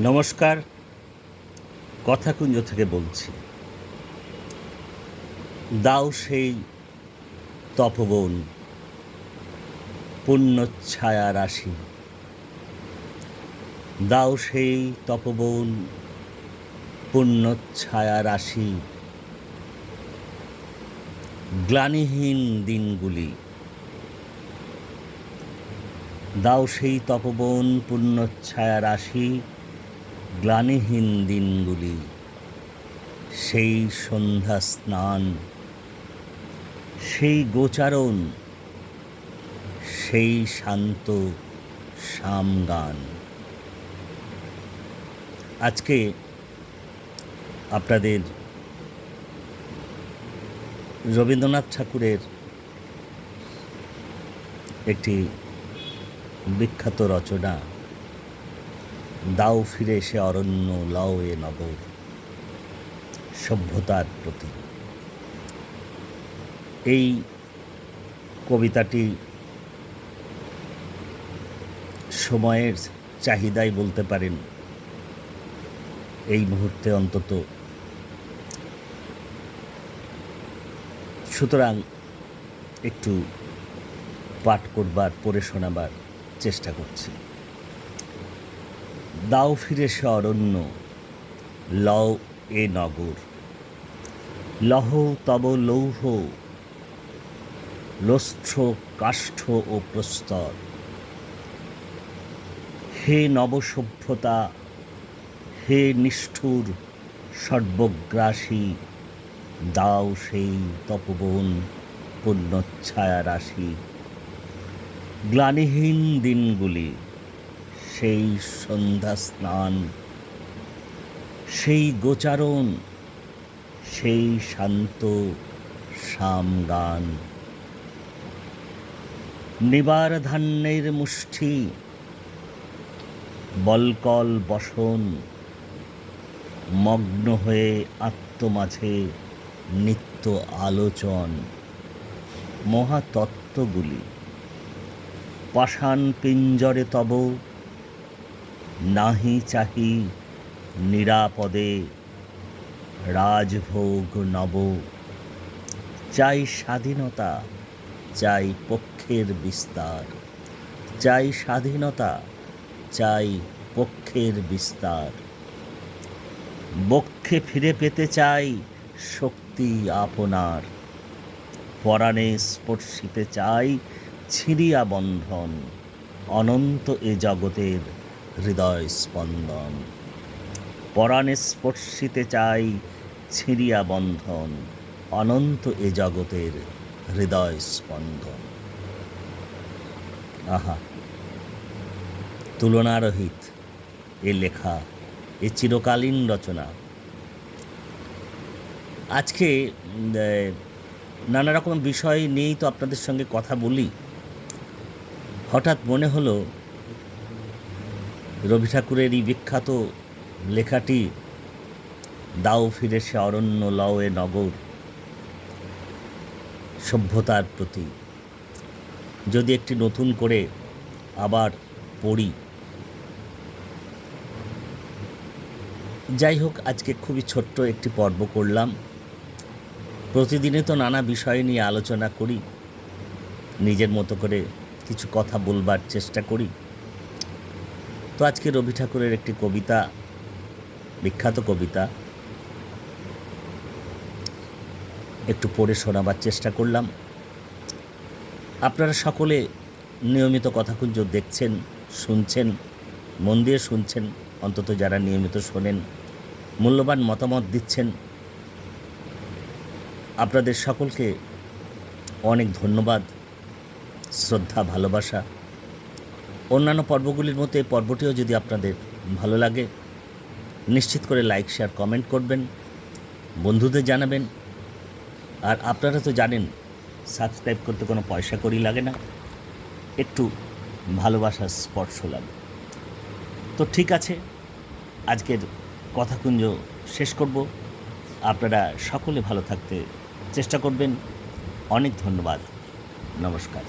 নমস্কার, কথাকুঞ্জ থেকে বলছি। দাও সেই তপবন পুণ্যচ্ছায়া রাশি, দাও সেই তপবন পুণ্যচ্ছায়া রাশি, গ্লানিহীন দিনগুলি। দাও সেই তপবন পুণ্যচ্ছায়া রাশি, গ্লানিহীন দিনগুলি। সেই সন্ধ্যা স্নান, সেই গোচারণ, সেই শান্ত সামগান। আজকে আপনাদের রবীন্দ্রনাথ ঠাকুরের একটি বিখ্যাত রচনা, দাও ফিরে সে অরণ্য লও এ নগর, সভ্যতার প্রতি। এই কবিতাটি সময়ের চাহিদাই বলতে পারেন, এই মুহূর্তে অন্তত। সুতরাং একটু পাঠ করবার, পড়ে শোনাবার চেষ্টা করছি। দাও ফিরে সে অরণ্য লও এ নগর, লহ তব লৌহ লস্ত্র কাষ্ঠ ও প্রস্তর। হে নবসভ্যতা, হে নিষ্ঠুর সর্বগ্রাসী, দাও সেই তপবন পুণ্যচ্ছায়া রাশি, গ্লানিহীন দিনগুলি। সেই সন্ধ্যা স্নান, সেই গোচারণ, সেই শান্ত সামগান। নিবার ধান্যের মুষ্টি, বলকল বসন, মগ্ন হয়ে আত্মমাঝে নিত্য আলোচন। মহাতত্ত্বগুলি পাষাণ পিঞ্জরে তব, নাহি চাহি নিরাপদে রাজভোগ নব। চাই স্বাধীনতা, চাই পক্ষের বিস্তার, চাই স্বাধীনতা, চাই পক্ষের বিস্তার। বক্ষে ফিরে পেতে চাই শক্তি আপনার, পরাণে স্পর্শিতে চাই ছিঁড়িয়া বন্ধন, অনন্ত এ জগতের হৃদয় স্পন্দন। পরাণে স্পর্শিতে চাই ছিঁড়িয়া বন্ধন, অনন্ত এ জগতের হৃদয় স্পন্দন। আহা, তুলনারহিত এ লেখা, এ চিরকালীন রচনা। আজকে নানা রকম বিষয় নিয়েই তো আপনাদের সঙ্গে কথা বলি। হঠাৎ মনে হলো রবি ঠাকুরের এই বিখ্যাত লেখাটি, দাও ফিরে সে অরণ্য লও এ নগর, সভ্যতার প্রতি, যদি একটি নতুন করে আবার পড়ি। যাই হোক, আজকে খুবই ছোট্ট একটি পর্ব করলাম। প্রতিদিনে তো নানা বিষয় নিয়ে আলোচনা করি, নিজের মতো করে কিছু কথা বলবার চেষ্টা করি। তো আজকে রবি ঠাকুরের একটি কবিতা, বিখ্যাত কবিতা, একটু পড়ে শোনাবার চেষ্টা করলাম। আপনারা সকলে নিয়মিত কথাকুঞ্জ দেখছেন, শুনছেন, মন দিয়ে শুনছেন, অন্তত যারা নিয়মিত শোনেন, মূল্যবান মতামত দিচ্ছেন। আপনাদের সকলকে অনেক ধন্যবাদ, শ্রদ্ধা, ভালোবাসা। অন্যান্য পর্বগুলির মতো এই পর্বটিও যদি আপনাদের ভালো লাগে, নিশ্চিত করে লাইক, শেয়ার, কমেন্ট করবেন, বন্ধুদের জানাবেন। আর আপনারা তো জানেন, সাবস্ক্রাইব করতে কোনো পয়সা কড়ি লাগে না, একটু ভালোবাসার স্পর্শ লাগে। তো ঠিক আছে, আজকের কথাকুঞ্জ শেষ করব। আপনারা সকলে ভালো থাকতে চেষ্টা করবেন। অনেক ধন্যবাদ, নমস্কার।